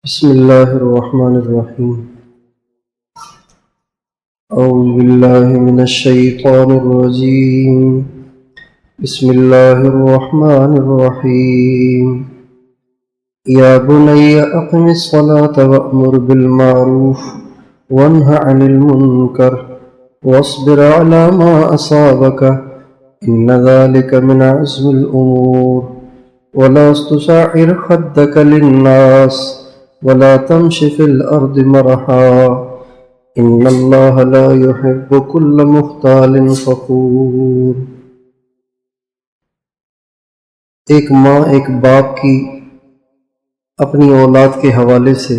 بسم الله الرحمن الرحيم. أعوذ بالله من الشيطان الرجيم. بسم الله الرحمن الرحيم. يا بني أقم الصلاة وأمر بالمعروف وانه عن المنكر واصبر على ما أصابك إن ذلك من عزم الأمور ولا تسعر خدك للناس ولا تمش في الأرض مرحا إن الله لا يحب كل مختال فخور. ایک ماں ایک باپ کی اپنی اولاد کے حوالے سے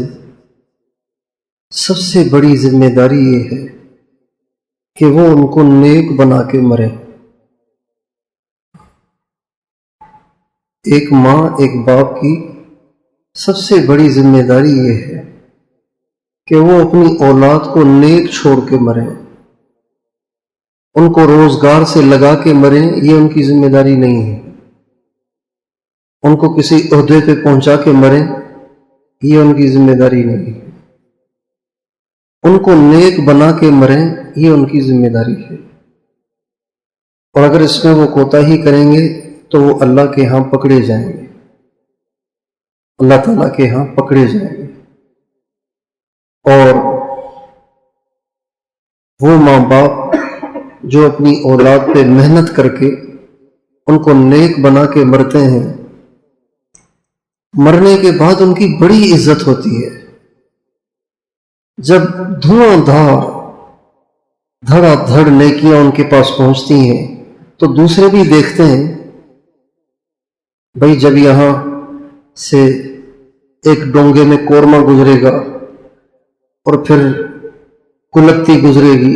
سب سے بڑی ذمہ داری یہ ہے کہ وہ ان کو نیک بنا کے مرے. ایک ماں ایک باپ کی سب سے بڑی ذمہ داری یہ ہے کہ وہ اپنی اولاد کو نیک چھوڑ کے مریں. ان کو روزگار سے لگا کے مریں یہ ان کی ذمہ داری نہیں ہے. ان کو کسی عہدے پہ پہنچا کے مریں یہ ان کی ذمہ داری نہیں ہے. ان کو نیک بنا کے مریں یہ ان کی ذمہ داری ہے. اور اگر اس میں وہ کوتاہی کریں گے تو وہ اللہ کے ہاں پکڑے جائیں گے، اللہ تعالیٰ کے ہاں پکڑے جائیں گے. اور وہ ماں باپ جو اپنی اولاد پہ محنت کر کے ان کو نیک بنا کے مرتے ہیں، مرنے کے بعد ان کی بڑی عزت ہوتی ہے. جب دھواں دھار دھڑا دھڑ نیکیاں ان کے پاس پہنچتی ہیں تو دوسرے بھی دیکھتے ہیں بھئی جب یہاں سے ایک ڈونگے میں قورمہ گزرے گا اور پھر کلکتی گزرے گی،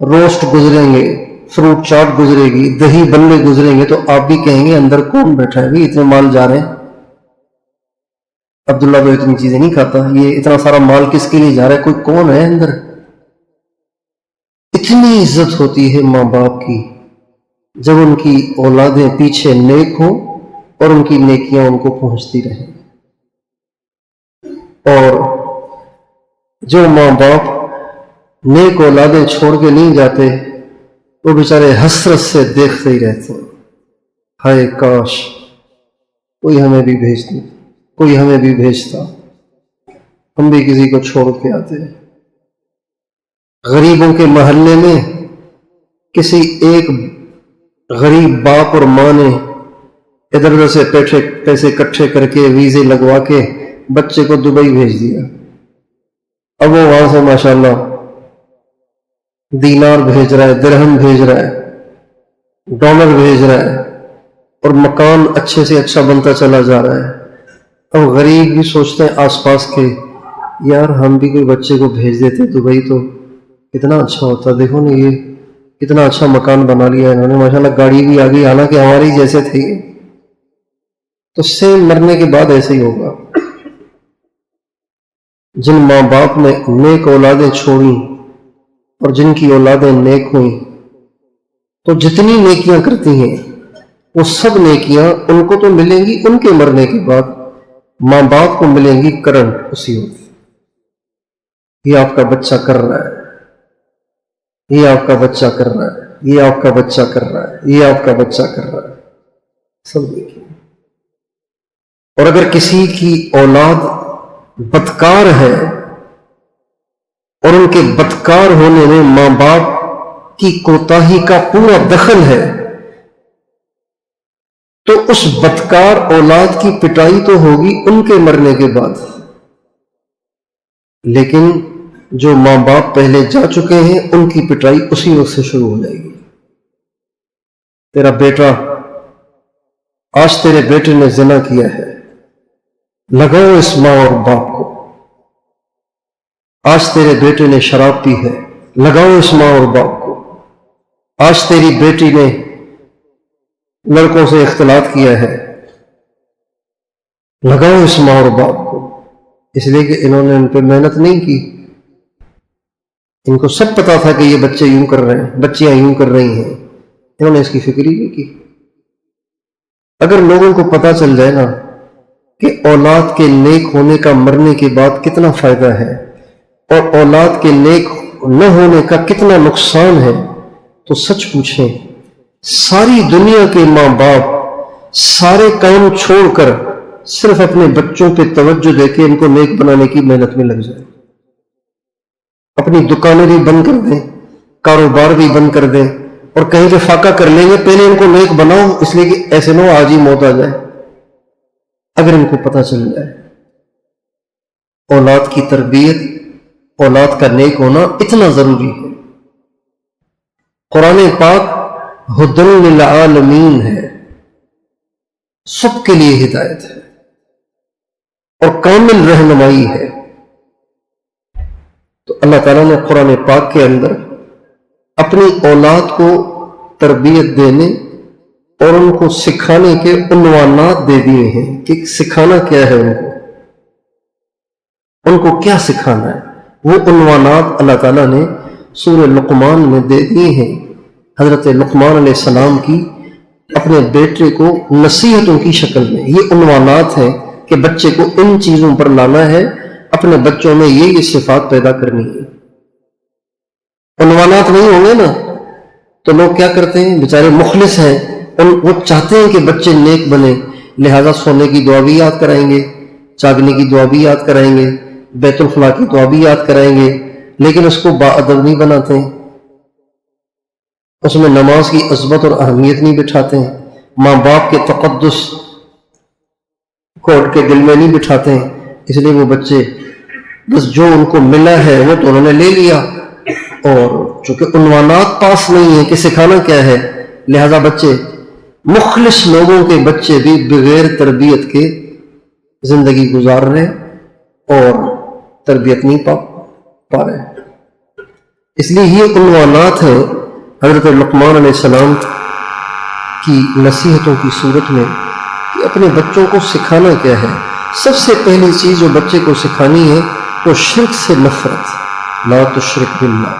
روسٹ گزریں گے، فروٹ چاٹ گزرے گی، دہی بلے گزریں گے، تو آپ بھی کہیں گے اندر کون بیٹھا ہے بھی اتنے مال جا رہے ہیں. عبداللہ تو اتنی چیزیں نہیں کھاتا، یہ اتنا سارا مال کس کے لیے جا رہا ہے، کوئی کون ہے اندر. اتنی عزت ہوتی ہے ماں باپ کی جب ان کی اولادیں پیچھے نیک ہوں اور ان کی نیکیاں ان کو پہنچتی رہیں. اور جو ماں باپ نیک اولادیں چھوڑ کے نہیں جاتے وہ بیچارے حسرت سے دیکھتے ہی رہتے ہیں، ہائے کاش کوئی ہمیں بھی بھیجتا، ہم بھی کسی کو چھوڑ کے آتے. غریبوں کے محلے میں کسی ایک غریب باپ اور ماں نے ادھر ادھر سے پیسے اکٹھے کر کے ویزے لگوا کے بچے کو دبئی بھیج دیا. اب وہ وہاں سے ماشاءاللہ دینار بھیج رہا ہے، درہم بھیج رہا ہے، ڈالر بھیج رہا ہے، اور مکان اچھے سے اچھا بنتا چلا جا رہا ہے. اب غریب بھی سوچتے ہیں آس پاس کے، یار ہم بھی کوئی بچے کو بھیج دیتے دبئی تو کتنا اچھا ہوتا. دیکھو نا یہ کتنا اچھا مکان بنا لیا انہوں نے، ماشاءاللہ گاڑی بھی آ گئی، حالانکہ ہماری جیسے تھی. تو سیم مرنے کے بعد ایسے ہی ہوگا. جن ماں باپ نے نیک اولادیں چھوڑی اور جن کی اولادیں نیک ہوئیں تو جتنی نیکیاں کرتی ہیں وہ سب نیکیاں ان کو تو ملیں گی ان کے مرنے کے بعد، ماں باپ کو ملیں گی کرنٹ اسی وقت. یہ آپ کا بچہ کر رہا ہے، یہ آپ کا بچہ کر رہا ہے، یہ آپ کا بچہ کر رہا ہے، یہ آپ کا بچہ کر رہا ہے، سب دیکھیں. اور اگر کسی کی اولاد بدکار ہے اور ان کے بدکار ہونے میں ماں باپ کی کوتاہی کا پورا دخل ہے تو اس بدکار اولاد کی پٹائی تو ہوگی ان کے مرنے کے بعد. لیکن جو ماں باپ پہلے جا چکے ہیں ان کی پٹائی اسی وقت سے شروع ہو جائے گی. تیرا بیٹا، آج تیرے بیٹے نے زنا کیا ہے، لگاؤ اس ماں اور باپ کو. آج تیرے بیٹے نے شراب پی ہے، لگاؤ اس ماں اور باپ کو. آج تیری بیٹی نے لڑکوں سے اختلاط کیا ہے، لگاؤ اس ماں اور باپ کو. اس لیے کہ انہوں نے ان پہ محنت نہیں کی، ان کو سب پتا تھا کہ یہ بچے یوں کر رہے ہیں، بچیاں یوں کر رہی ہیں، انہوں نے اس کی فکر ہی نہیں کی. اگر لوگوں کو پتا چل جائے نا کہ اولاد کے نیک ہونے کا مرنے کے بعد کتنا فائدہ ہے اور اولاد کے نیک نہ ہونے کا کتنا نقصان ہے، تو سچ پوچھیں ساری دنیا کے ماں باپ سارے کام چھوڑ کر صرف اپنے بچوں پہ توجہ دے کے ان کو نیک بنانے کی محنت میں لگ جائیں، اپنی دکانیں بھی بند کر دیں، کاروبار بھی بند کر دیں، اور کہیں پہ فاقہ کر لیں گے پہلے ان کو نیک بناؤ، اس لیے کہ ایسے نہ آج ہی موت آ جائے۔ اگر ان کو پتہ چل جائے اولاد کی تربیت، اولاد کا نیک ہونا اتنا ضروری ہے۔ قرآن پاک ہدی للعالمین ہے، سب کے لیے ہدایت ہے اور کامل رہنمائی ہے۔ تو اللہ تعالیٰ نے قرآن پاک کے اندر اپنی اولاد کو تربیت دینے اور ان کو سکھانے کے عنوانات دے دیے ہیں کہ سکھانا کیا ہے، ان کو کیا سکھانا ہے۔ وہ عنوانات اللہ تعالیٰ نے سورہ لقمان میں دے دیے ہیں، حضرت لقمان علیہ السلام کی اپنے بیٹے کو نصیحتوں کی شکل میں۔ یہ عنوانات ہیں کہ بچے کو ان چیزوں پر لانا ہے، اپنے بچوں میں یہ صفات پیدا کرنی ہے۔ عنوانات نہیں ہوں گے نا تو لوگ کیا کرتے ہیں، بیچارے مخلص ہیں، وہ چاہتے ہیں کہ بچے نیک بنے، لہذا سونے کی دعا بھی یاد کرائیں گے، جاگنے کی دعا بھی یاد کرائیں گے، بیت الخلا کی دعا بھی یاد کرائیں گے، لیکن اس کو باادب نہیں بناتے ہیں، اس میں نماز کی عظمت اور اہمیت نہیں بٹھاتے ہیں، ماں باپ کے تقدس کو ان کے دل میں نہیں بٹھاتے ہیں۔ اس لیے وہ بچے بس جو ان کو ملا ہے وہ تو انہوں نے لے لیا، اور چونکہ عنوانات پاس نہیں ہیں کہ سکھانا کیا ہے، لہذا بچے، مخلص لوگوں کے بچے بھی بغیر تربیت کے زندگی گزار رہے اور تربیت نہیں پا رہے۔ اس لیے یہ عنوانات ہیں حضرت لقمان علیہ السلام کی نصیحتوں کی صورت میں کہ اپنے بچوں کو سکھانا کیا ہے۔ سب سے پہلی چیز جو بچے کو سکھانی ہے وہ شرک سے نفرت، لا تشرک باللہ،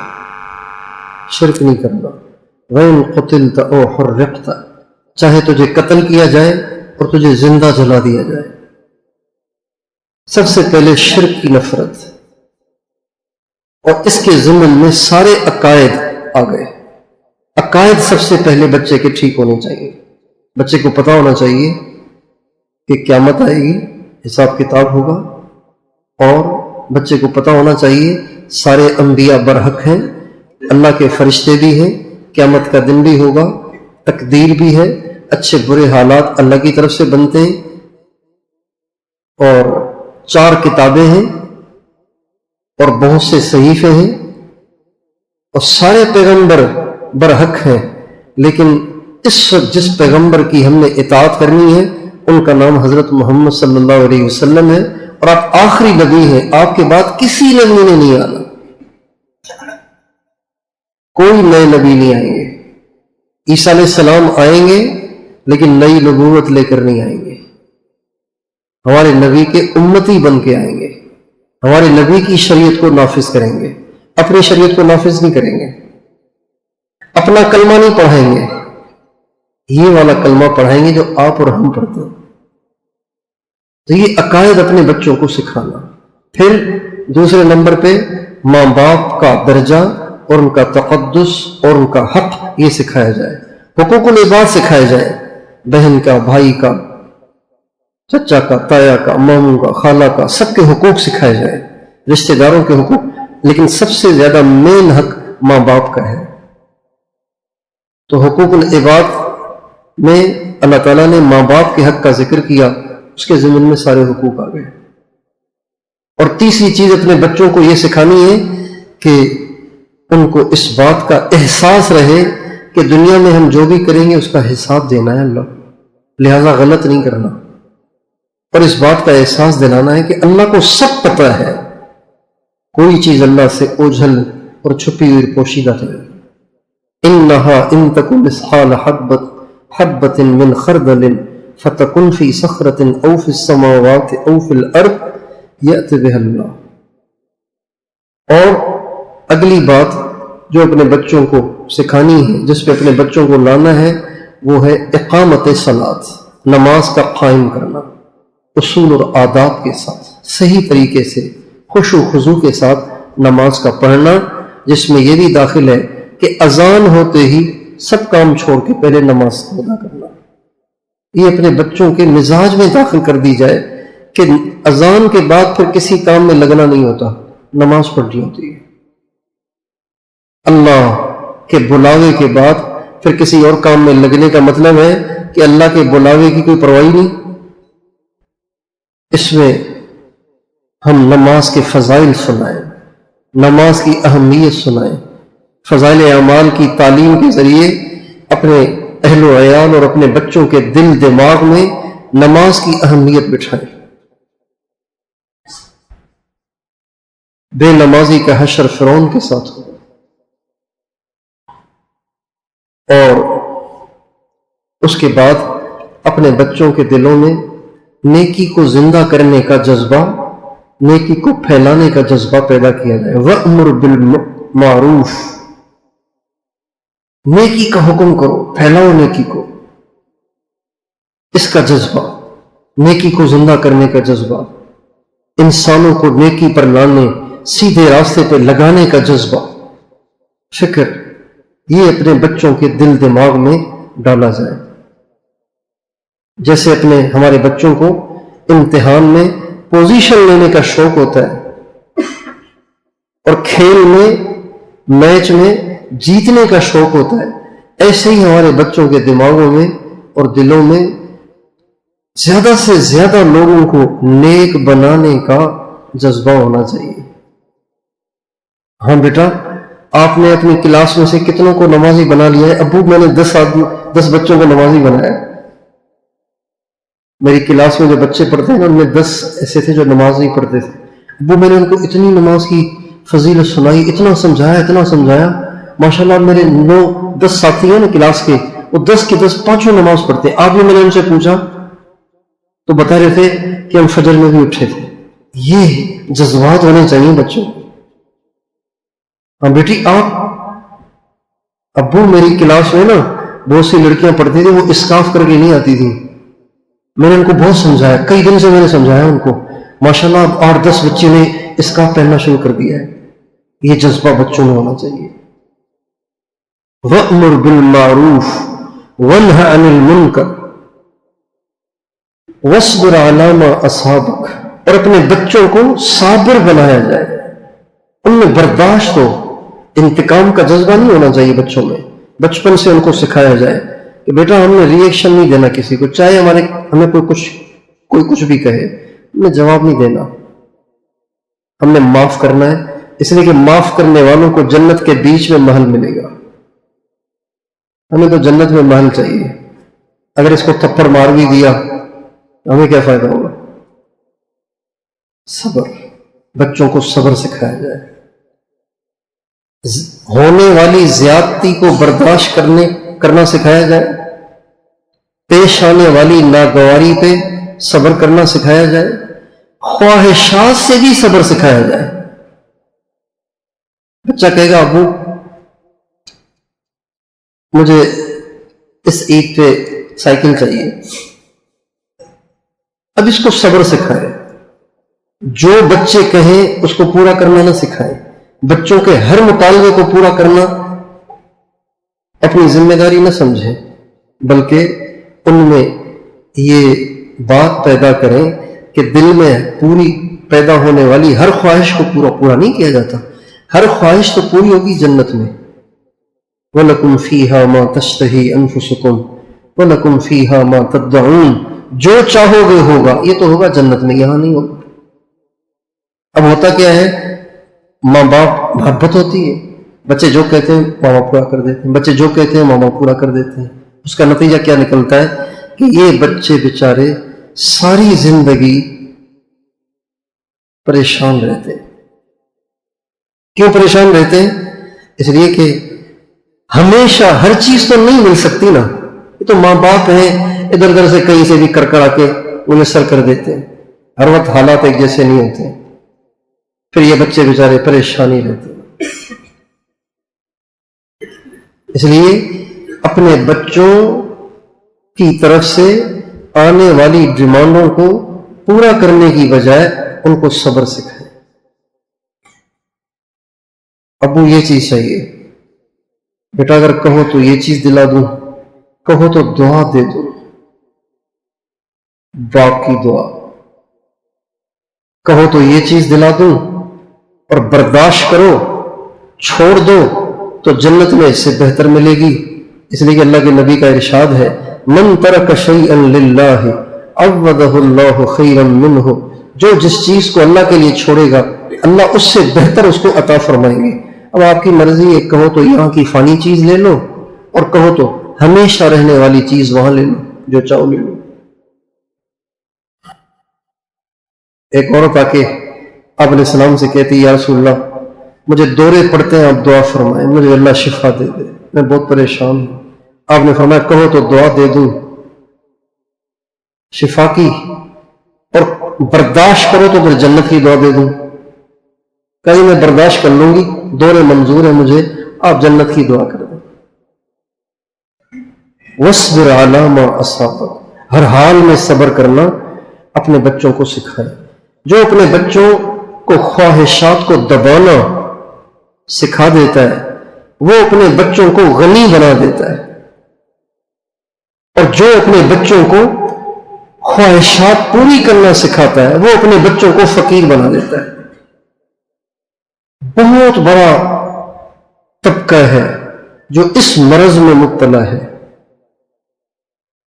شرک نہیں کرنا۔ وَإِن قُتِلْتَ أَوْ حُرِّقْتَ، چاہے تجھے قتل کیا جائے اور تجھے زندہ جلا دیا جائے۔ سب سے پہلے شرک کی نفرت، اور اس کے ضمن میں سارے عقائد آ گئے۔ عقائد سب سے پہلے بچے کے ٹھیک ہونے چاہیے۔ بچے کو پتہ ہونا چاہیے کہ قیامت آئے گی، حساب کتاب ہوگا، اور بچے کو پتہ ہونا چاہیے سارے انبیاء برحق ہیں، اللہ کے فرشتے بھی ہیں، قیامت کا دن بھی ہوگا، تقدیر بھی ہے، اچھے برے حالات اللہ کی طرف سے بنتے ہیں، اور 4 کتابیں ہیں اور بہت سے صحیفے ہیں، اور سارے پیغمبر برحق ہیں، لیکن اس وقت جس پیغمبر کی ہم نے اطاعت کرنی ہے ان کا نام حضرت محمد صلی اللہ علیہ وسلم ہے، اور آپ آخری نبی ہیں، آپ کے بعد کسی نبی نے نہیں آنا، کوئی نئے نبی نہیں آئیں گے۔ عیسیٰ علیہ السلام آئیں گے لیکن نئی نبوت لے کر نہیں آئیں گے، ہمارے نبی کے امتی بن کے آئیں گے، ہمارے نبی کی شریعت کو نافذ کریں گے، اپنی شریعت کو نافذ نہیں کریں گے، اپنا کلمہ نہیں پڑھائیں گے، یہ والا کلمہ پڑھائیں گے جو آپ اور ہم پڑھتے ہیں۔ تو یہ عقائد اپنے بچوں کو سکھانا۔ پھر دوسرے نمبر پہ ماں باپ کا درجہ اور ان کا تقدس اور ان کا حق یہ سکھایا جائے، حقوق العباد سکھایا جائے، بہن کا، بھائی کا، چچا کا، تایا کا، ماموں کا، خالہ کا، سب کے حقوق سکھائے جائے، رشتہ داروں کے حقوق، لیکن سب سے زیادہ مین حق ماں باپ کا ہے۔ تو حقوق العباد میں اللہ تعالیٰ نے ماں باپ کے حق کا ذکر کیا، اس کے ضمن میں سارے حقوق آ گئے۔ اور تیسری چیز اپنے بچوں کو یہ سکھانی ہے کہ ان کو اس بات کا احساس رہے کہ دنیا میں ہم جو بھی کریں گے اس کا حساب دینا ہے اللہ، لہذا غلط نہیں کرنا، اور اس بات کا احساس دلانا ہے کہ اللہ کو سب پتہ ہے، کوئی چیز اللہ سے اوجھل اور چھپی ہوئی پوشیدہ نہیں۔ إِنَّهَا إِن تَكُ مِثْقَالَ حَبَّةٍ مِّنْ خَرْدَلٍ فَتَكُنْ فِي صَخْرَةٍ أَوْ فِي السَّمَاوَاتِ أَوْ فِي الْأَرْضِ يَأْتِ بِهَا اللَّهُ۔ اور اگلی بات جو اپنے بچوں کو سکھانی ہے، جس پہ اپنے بچوں کو لانا ہے، وہ ہے اقامت صلاۃ، نماز کا قائم کرنا۔ اصول اور آداب کے ساتھ صحیح طریقے سے خشوع و خضوع کے ساتھ نماز کا پڑھنا، جس میں یہ بھی داخل ہے کہ اذان ہوتے ہی سب کام چھوڑ کے پہلے نماز ادا کرنا. یہ اپنے بچوں کے مزاج میں داخل کر دی جائے کہ اذان کے بعد پھر کسی کام میں لگنا نہیں ہوتا، نماز پڑھنی ہوتی ہے. اللہ کے بلاوے کے بعد پھر کسی اور کام میں لگنے کا مطلب ہے کہ اللہ کے بلاوے کی کوئی پرواہ نہیں. اس میں ہم نماز کے فضائل سنائیں، نماز کی اہمیت سنائیں، فضائل اعمال کی تعلیم کے ذریعے اپنے اہل و عیال اور اپنے بچوں کے دل دماغ میں نماز کی اہمیت بٹھائیں. بے نمازی کا حشر فرعون کے ساتھ ہو، اور اس کے بعد اپنے بچوں کے دلوں میں نیکی کو زندہ کرنے کا جذبہ، نیکی کو پھیلانے کا جذبہ پیدا کیا جائے. وَأْمُرْ بِالْمَعْرُوفِ، نیکی کا حکم کرو، پھیلاؤ نیکی کو. اس کا جذبہ، نیکی کو زندہ کرنے کا جذبہ، انسانوں کو نیکی پر لانے، سیدھے راستے پہ لگانے کا جذبہ، فکر، یہ اپنے بچوں کے دل دماغ میں ڈالا جائے. جیسے ہمارے بچوں کو امتحان میں پوزیشن لینے کا شوق ہوتا ہے اور کھیل میں، میچ میں جیتنے کا شوق ہوتا ہے، ایسے ہی ہمارے بچوں کے دماغوں میں اور دلوں میں زیادہ سے زیادہ لوگوں کو نیک بنانے کا جذبہ ہونا چاہیے. ہاں بیٹا، آپ نے اپنی کلاس میں سے کتنوں کو نمازی بنا لیا ہے؟ ابو میں نے 10 بچوں کو نمازی بنایا. میری کلاس میں جو بچے پڑھتے ہیں نا، ان میں 10 ایسے تھے جو نماز نہیں پڑھتے تھے. ابو میں نے ان کو اتنی نماز کی فضیلت سنائی، اتنا سمجھایا. ماشاءاللہ میرے 9-10 ساتھی ہیں نا کلاس کے، وہ 10 کے 10 پانچوں نماز پڑھتے ہیں. آج بھی میں نے ان سے پوچھا تو بتا رہے تھے کہ ہم فجر میں بھی اٹھے تھے. یہ جذبات ہونے چاہیے بچوں کو. ہاں بیٹی، ابو میری کلاس میں نا بہت سی لڑکیاں پڑھتی تھیں، وہ اسکارف کر کے نہیں آتی تھیں. میں نے ان کو بہت سمجھایا، کئی دن سے میں نے سمجھایا ان کو. ماشاءاللہ اب 8-10 بچے نے اسکارف پہننا شروع کر دیا ہے. یہ جذبہ بچوں میں ہونا چاہیے. وَأْمُرْ بِالْمَعْرُوفِ وَانْهَ عَنِ الْمُنْكَرِ وَاصْبِرْ عَلَىٰ مَا أَصَابَكَ، اور اپنے بچوں کو صابر بنایا جائے. ان میں برداشت ہو، انتقام کا جذبہ نہیں ہونا چاہیے بچوں میں. بچپن سے ان کو سکھایا جائے کہ بیٹا ہم نے ری ایکشن نہیں دینا کسی کو، چاہے ہمیں کوئی کچھ بھی کہے، ہمیں جواب نہیں دینا. ہم نے معاف کرنا ہے، اس لیے کہ معاف کرنے والوں کو جنت کے بیچ میں محل ملے گا. ہمیں تو جنت میں محل چاہیے. اگر اس کو تھپڑ مار بھی دیا ہمیں کیا فائدہ ہوگا؟ صبر، بچوں کو صبر سکھایا جائے. ہونے والی زیادتی کو برداشت کرنا سکھایا جائے. پیش آنے والی ناگواری پہ صبر کرنا سکھایا جائے. خواہشات سے بھی صبر سکھایا جائے. بچہ کہے گا ابو مجھے اس عید پہ سائیکل چاہیے. اب اس کو صبر سکھائے. جو بچے کہیں اس کو پورا کرنا نہ سکھائے. بچوں کے ہر مطالبے کو پورا کرنا اپنی ذمہ داری نہ سمجھیں، بلکہ ان میں یہ بات پیدا کریں کہ دل میں پوری پیدا ہونے والی ہر خواہش کو پورا نہیں کیا جاتا. ہر خواہش تو پوری ہوگی جنت میں. وَلَكُمْ فِيهَا مَا تَشْتَهِي أَنفُسُكُمْ وَلَكُمْ فِيهَا مَا تَدَّعُونَ، جو چاہو گے ہوگا. یہ تو ہوگا جنت میں، یہاں نہیں ہوگا. اب ہوتا کیا ہے، ماں باپ محبت ہوتی ہے، بچے جو کہتے ہیں ماں باپ پورا کر دیتے ہیں، بچے جو کہتے ہیں ماں باپ پورا کر دیتے ہیں. اس کا نتیجہ کیا نکلتا ہے کہ یہ بچے بیچارے ساری زندگی پریشان رہتے ہیں. کیوں پریشان رہتے ہیں؟ اس لیے کہ ہمیشہ ہر چیز تو نہیں مل سکتی نا. یہ تو ماں باپ ہیں، ادھر ادھر سے کہیں سے بھی کر کے میسر کر دیتے ہیں. ہر وقت حالات ایک جیسے نہیں ہوتے. پھر یہ بچے بیچارے پریشانی رہتے ہیں. اس لیے اپنے بچوں کی طرف سے آنے والی ڈیمانڈوں کو پورا کرنے کی بجائے ان کو صبر سکھائیں. ابو یہ چیز چاہیے، بیٹا اگر کہو تو یہ چیز دلا دوں، کہو تو دعا دے دوں. باپ کی دعا، کہو تو یہ چیز دلا دوں اور برداشت کرو، چھوڑ دو تو جنت میں اس سے بہتر ملے گی. اس لیے کہ اللہ کے نبی کا ارشاد ہے، من ترک شیئا للہ عوضہ اللہ خیرا منہ، جو جس چیز کو اللہ کے لیے چھوڑے گا اللہ اس سے بہتر اس کو عطا فرمائیں گے. اب آپ کی مرضی ہے، کہو تو یہاں کی فانی چیز لے لو اور کہو تو ہمیشہ رہنے والی چیز وہاں لے لو، جو چاہو لے لو. ایک عورت آ کے آپ علیہ السلام سے کہتی، یا رسول اللہ مجھے دورے پڑتے ہیں، آپ دعا فرمائیں، مجھے اللہ شفا دے دے، میں بہت پریشان ہوں. آپ نے فرمایا کہو تو دعا دے دوں شفا کی، اور برداشت کرو تو پھر جنت کی دعا دے دوں. کہیں میں برداشت کر لوں گی، دورے منظور ہیں مجھے، آپ جنت کی دعا کر دیں. وَاصْبِرْ عَلَىٰ مَا أَصَابَكَ، ہر حال میں صبر کرنا اپنے بچوں کو سکھائیں. جو اپنے بچوں کو خواہشات کو دبانا سکھا دیتا ہے وہ اپنے بچوں کو غنی بنا دیتا ہے، اور جو اپنے بچوں کو خواہشات پوری کرنا سکھاتا ہے وہ اپنے بچوں کو فقیر بنا دیتا ہے. بہت بڑا طبقہ ہے جو اس مرض میں مبتلا ہے،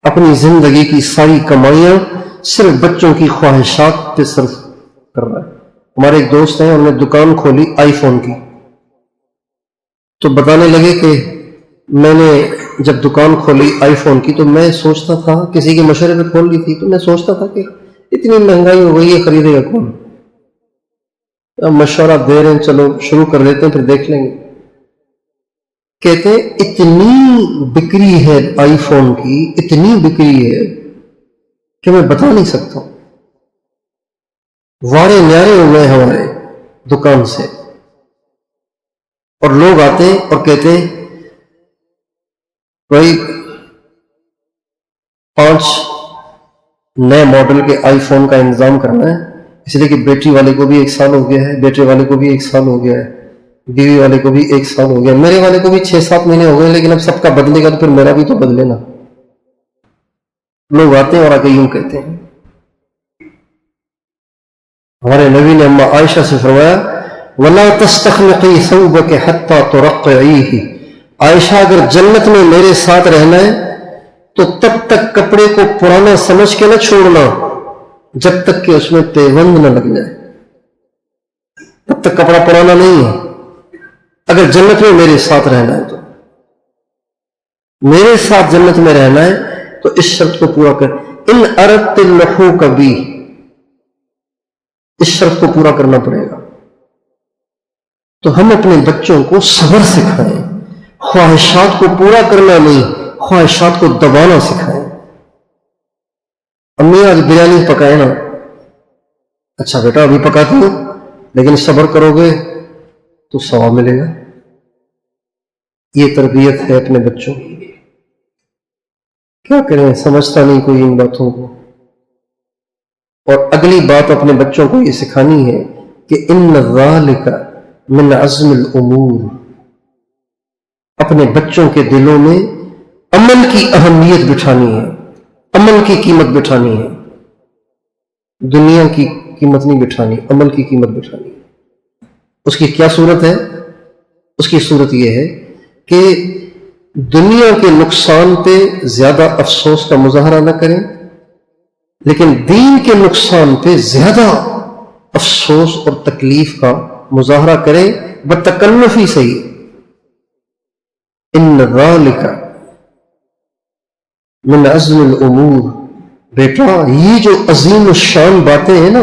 اپنی زندگی کی ساری کمائیاں صرف بچوں کی خواہشات پہ صرف کر رہا ہے. ہمارے ایک دوست ہیں، انہوں نے دکان کھولی آئی فون کی، تو بتانے لگے کہ میں نے جب دکان کھولی آئی فون کی تو میں سوچتا تھا، کسی کے مشورے پہ کھول لی تھی، تو میں سوچتا تھا کہ اتنی مہنگائی ہو گئی ہے، خریدے گا کون؟ اب مشورہ دے رہے ہیں، چلو شروع کر دیتے ہیں پھر دیکھ لیں گے. کہتے ہیں اتنی بکری ہے آئی فون کی، اتنی بکری ہے کہ میں بتا نہیں سکتا. وارے نیارے ہوئے ہمارے دکان سے، اور لوگ آتے اور کہتے بھائی 5 نئے ماڈل کے آئی فون کا انتظام کرنا ہے، اس لیے کہ بیٹری والے کو بھی 1 سال ہو گیا ہے، بیٹے والے کو بھی 1 سال ہو گیا ہے، بیوی والے کو بھی 1 سال ہو گیا، میرے والے کو بھی 6-7 مہینے ہو گئے، لیکن اب سب کا بدلے گا تو پھر میرا بھی تو بدلے نا. لوگ آتے ہیں اور آ کے یوں کہتے ہیں. ہمارے نبی نے اما عائشہ سے فرمایا وَلَا تَسْتَخْلِقِي ثَوْبَكَ حَتَّى تُرَقِّعِيهِ، عائشہ اگر جنت میں میرے ساتھ رہنا ہے تو تب تک کپڑے کو پرانا سمجھ کے نہ چھوڑنا جب تک کہ اس میں پیوند نہ لگ جائے. تب تک کپڑا پرانا نہیں ہے. اگر جنت میں میرے ساتھ رہنا ہے تو میرے ساتھ جنت میں رہنا ہے تو اس شرط کو پورا کر. ان اردت اللحوق بی، اس شرط کو پورا کرنا پڑے گا. تو ہم اپنے بچوں کو صبر سکھائیں، خواہشات کو پورا کرنا نہیں، خواہشات کو دبانا سکھائیں. امی آج بریانی پکائے نا، اچھا بیٹا ابھی پکاتی ہو لیکن صبر کرو گے تو ثواب ملے گا. یہ تربیت ہے اپنے بچوں کی. کیا کریں، سمجھتا نہیں کوئی ان باتوں کو. اور اگلی بات اپنے بچوں کو یہ سکھانی ہے کہ ان ذالک من عزم الامور، اپنے بچوں کے دلوں میں عمل کی اہمیت بٹھانی ہے، عمل کی قیمت بٹھانی ہے. دنیا کی قیمت نہیں بٹھانی، عمل کی قیمت بٹھانی. اس کی کیا صورت ہے؟ اس کی صورت یہ ہے کہ دنیا کے نقصان پہ زیادہ افسوس کا مظاہرہ نہ کریں، لیکن دین کے نقصان پہ زیادہ افسوس اور تکلیف کا مظاہرہ کریں، بتکلف ہی صحیح. ان ذالک من عزم الامور، بیٹا یہ جو عظیم الشان باتیں ہیں نا،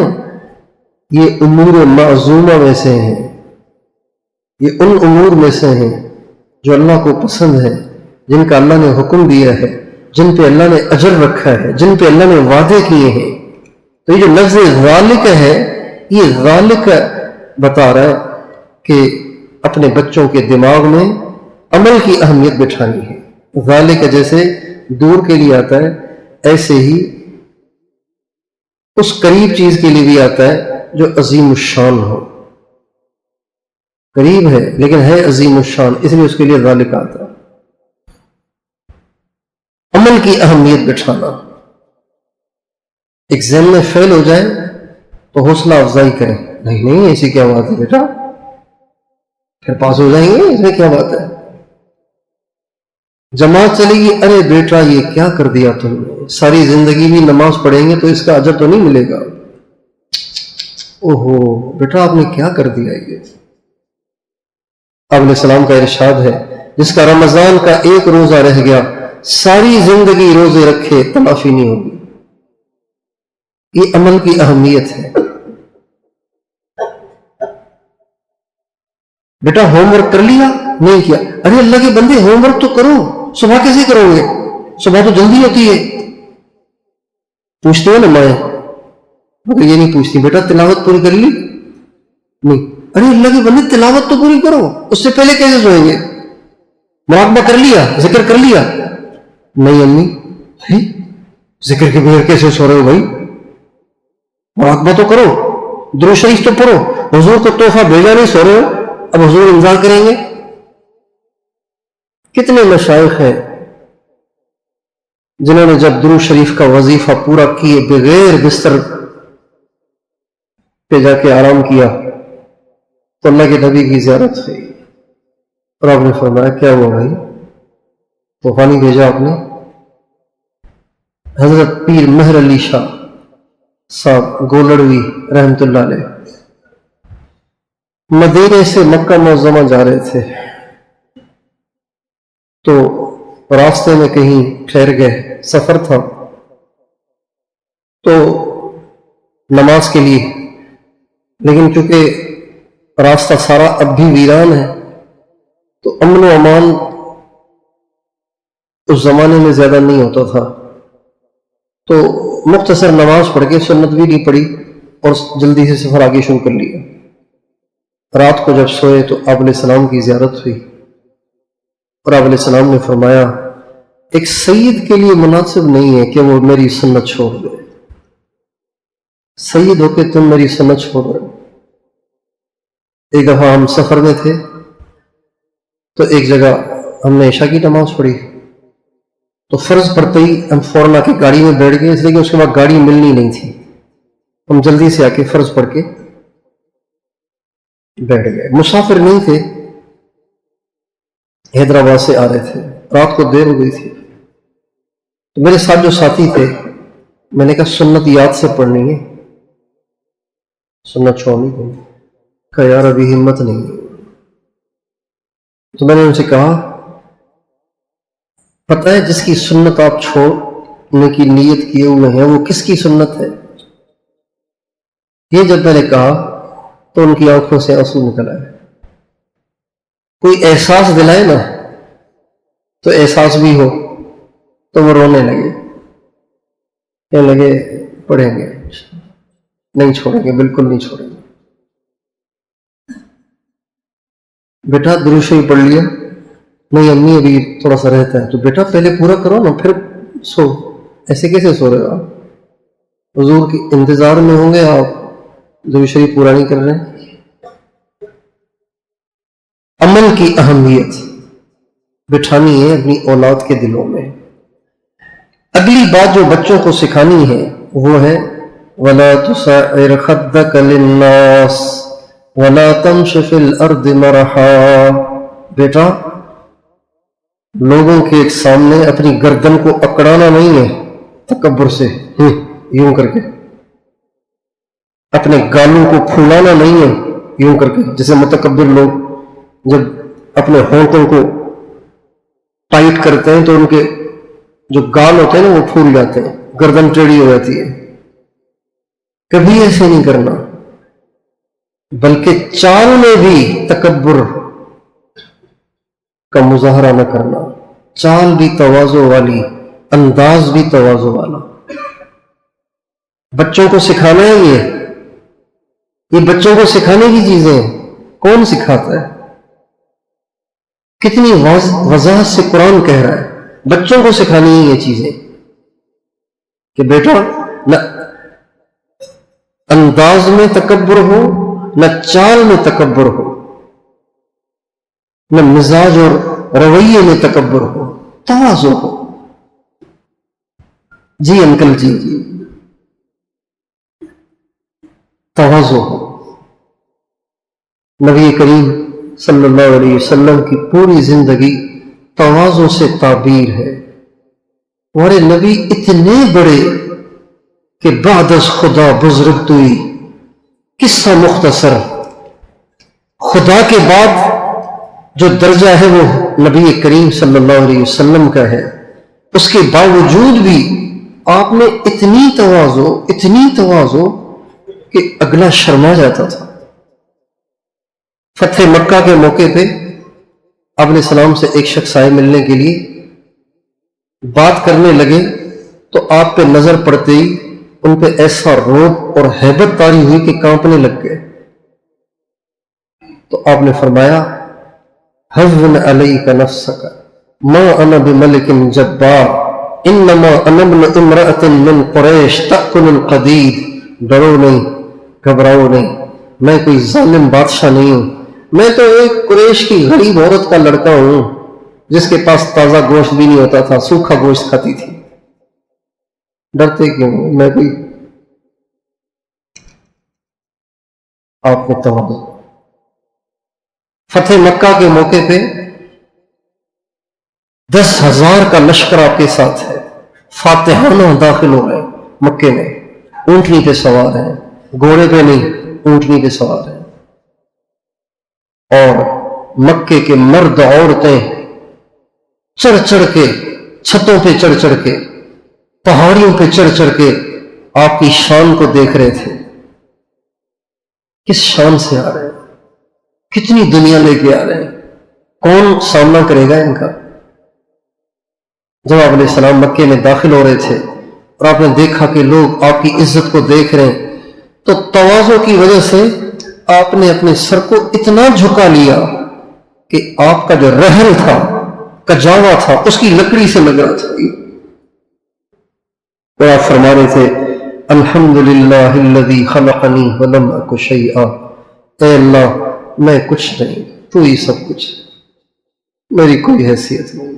یہ امور معظومہ میں سے ہیں، یہ ان امور میں سے ہیں جو اللہ کو پسند ہے، جن کا اللہ نے حکم دیا ہے، جن پہ اللہ نے اجر رکھا ہے، جن پہ اللہ نے وعدے کیے ہیں. تو یہ جو لفظ ذالک ہے، یہ ذالک بتا رہا ہے کہ اپنے بچوں کے دماغ میں عمل کی اہمیت بٹھانی ہے. ذالک جیسے دور کے لیے آتا ہے، ایسے ہی اس قریب چیز کے لیے بھی آتا ہے جو عظیم الشان ہو. قریب ہے لیکن ہے عظیم الشان، اس لیے اس کے لیے ذالک آتا ہے. عمل کی اہمیت بٹھانا. ایگزام میں فیل ہو جائے تو حوصلہ افزائی کریں، نہیں ایسی کیا بات ہے بیٹا، پھر پاس ہو جائیں گے، اس میں کیا بات ہے. جماعت چلے گی، ارے بیٹا یہ کیا کر دیا تم نے، ساری زندگی بھی نماز پڑھیں گے تو اس کا اجر تو نہیں ملے گا. اوہو بیٹا آپ نے کیا کر دیا. یہ آپ علیہ السلام کا ارشاد ہے جس کا رمضان کا ایک روزہ رہ گیا ساری زندگی روزے رکھے تلافی نہیں ہوگی. یہ عمل کی اہمیت ہے. بیٹا ہوم ورک کر لیا، نہیں کیا، ارے اللہ کے بندے ہوم ورک تو کرو، صبح کیسے کرو گے، صبح تو جلدی ہوتی ہے. پوچھتے ہو نا مائیں، مگر یہ نہیں پوچھتی بیٹا تلاوت پوری کر لی، نہیں، ارے اللہ کے بندے تلاوت تو پوری کرو، اس سے پہلے کیسے سوئیں گے، مراقبہ کر لیا، ذکر کر لیا، نہیں امی ذکر کے بغیر کیسے سو رہے ہو بھائی، مراقبہ تو کرو، درود شریف تو پڑھو، حضور کو تحفہ بھیجا نہیں، سو رہے ہو، اب حضور انتظار کریں گے. کتنے مشائخ ہیں جنہوں نے جب درود شریف کا وظیفہ پورا کیے بغیر بستر پہ جا کے آرام کیا تو اللہ کے نبی کی زیارت ہوئی اور آپ نے فرمایا کیا ہوا بھائی، تحفہ نہیں بھیجا آپ نے. حضرت پیر مہر علی شاہ صاحب گولڑوی رحمت اللہ علیہ مدینے سے مکہ معظمہ جا رہے تھے تو راستے میں کہیں ٹھہر گئے، سفر تھا تو نماز کے لیے، لیکن چونکہ راستہ سارا اب بھی ویران ہے تو امن و امان اس زمانے میں زیادہ نہیں ہوتا تھا، تو مختصر نماز پڑھ کے سنت بھی نہیں پڑھی اور جلدی سے سفر آگے شروع کر لیا. رات کو جب سوئے تو آپ علیہ السلام کی زیارت ہوئی اور آپ علیہ السلام نے فرمایا ایک سید کے لیے مناسب نہیں ہے کہ وہ میری سنت چھوڑ دے، سید ہو کے تم میری سنت چھوڑ رہے. ایک دفعہ ہم سفر میں تھے تو ایک جگہ ہم نے عشاء کی نماز پڑھی تو فرض پڑتے ہی ہم فوراً آ کے گاڑی میں بیٹھ گئے، اس لیے کہ اس کے بعد گاڑی ملنی نہیں تھی. ہم جلدی سے آ کے فرض پڑھ کے بیٹھ گئے. مسافر نہیں تھے، حیدرآباد سے آ رہے تھے، رات کو دیر ہو گئی تھی. تو میرے ساتھ جو ساتھی تھے میں نے کہا سنت یاد سے پڑھنی ہے، سنت چھوڑنی ہے. کہا یار ابھی ہمت نہیں ہے. تو میں نے ان سے کہا پتہ ہے جس کی سنت آپ چھوڑنے کی نیت کیے ہوئے ہیں وہ کس کی سنت ہے؟ یہ جب میں نے کہا تو ان کی آنکھوں سے آنسو نکل آئے. کوئی احساس دلائے نا تو احساس بھی ہو تو وہ رونے لگے، کہنے لگے پڑھیں گے، نہیں چھوڑیں گے، بالکل نہیں چھوڑیں گے. بیٹا درود شریف پڑھ لیا؟ نہیں امی ابھی تھوڑا سا رہتا ہے. تو بیٹا پہلے پورا کرو نا پھر سو، ایسے کیسے سو رہے ہو آپ، حضور کے انتظار میں ہوں گے، آپ درود شریف پورا نہیں کر رہے. عمل کی اہمیت بٹھانی ہے اپنی اولاد کے دلوں میں. اگلی بات جو بچوں کو سکھانی ہے وہ ہے وَلَا تُسَعِّرْ خَدَّكَ لِلنَّاسِ وَلَا تَمْشِ فِي الْأَرْضِ مَرَحًا. بیٹا لوگوں کے سامنے اپنی گردن کو اکڑانا نہیں ہے تکبر سے یوں کر کے، اپنے گالوں کو پھولانا نہیں ہے یوں کر کے، جیسے متکبر لوگ جب اپنے ہونٹوں کو ٹائٹ کرتے ہیں تو ان کے جو گال ہوتے ہیں نا وہ پھول جاتے ہیں، گردن ٹیڑھی ہو جاتی ہے. کبھی ایسے نہیں کرنا، بلکہ چال میں بھی تکبر کا مظاہرہ نہ کرنا، چال بھی تواضع والی، انداز بھی تواضع والا. بچوں کو سکھانا ہے، یہ بچوں کو سکھانے کی چیزیں ہیں. کون سکھاتا ہے؟ کتنی وضاحت سے قرآن کہہ رہا ہے بچوں کو سکھانی ہے یہ چیزیں کہ بیٹا انداز میں تکبر ہو، نہ چال میں تکبر ہو، نہ مزاج اور رویے میں تکبر ہو، تواضع ہو. جی انکل جی، تواضع ہو. نبی کریم صلی اللہ علیہ وسلم کی پوری زندگی تواضع سے تعبیر ہے. ہمارے نبی اتنے بڑے کہ بعد از خدا بزرگ توئی، قصہ مختصر. خدا کے بعد جو درجہ ہے وہ نبی کریم صلی اللہ علیہ وسلم کا ہے، اس کے باوجود بھی آپ نے اتنی تواضع کہ اگلا شرما جاتا تھا. فتح مکہ کے موقع پہ آپ علیہ السلام سے ایک شخص آئے ملنے کے لیے، بات کرنے لگے تو آپ پہ نظر پڑتے ہی ان پہ ایسا رعب اور ہیبت طاری ہوئی کہ کانپنے لگ گئے. تو آپ نے فرمایا حَوِّنْ عَلَيْكَ نَفْسَكَ مَا أَنَا بِمَلِكٍ جَبَّارٍ إِنَّمَا أَنَا ابْنُ امْرَأَةٍ مِّن قُرَيْشٍ تَأْكُلُ الْقَدِيدَ. ڈرو نہیں، گھبراؤ نہیں، میں کوئی ظالم بادشاہ نہیں ہوں، میں تو ایک قریش کی غریب عورت کا لڑکا ہوں جس کے پاس تازہ گوشت بھی نہیں ہوتا تھا، سوکھا گوشت کھاتی تھی. ڈرتے کیوں؟ میں کوئی. آپ نے تواضع. فتح مکہ کے موقع پہ 10,000 کا لشکر آپ کے ساتھ ہے، فاتحانہ داخل ہو گئے مکے میں، اونٹنی پہ سوار ہیں، گھوڑے پہ نہیں، اونٹنی پہ سوار ہیں. اور مکے کے مرد عورتیں چڑھ چڑھ کے، چھتوں پہ چڑھ چڑھ کے، پہاڑیوں پہ چڑھ چڑھ کے آپ کی شان کو دیکھ رہے تھے. کس شان سے آ رہے ہیں، کتنی دنیا لے کے آ رہے ہیں، کون سامنا کرے گا ان کا. جب آپ علیہ السلام مکے میں داخل ہو رہے تھے اور آپ نے دیکھا کہ لوگ آپ کی عزت کو دیکھ رہے ہیں، تو تواضع کی وجہ سے آپ نے اپنے سر کو اتنا جھکا لیا کہ آپ کا جو رحل تھا، کجاوا تھا، اس کی لکڑی سے لگ رہا تھا. اور آپ فرما رہے تھے الحمدللہ الذی خلقنی ولم اک شیئا. اے اللہ میں کچھ نہیں، تو ہی سب کچھ، میری کوئی حیثیت نہیں.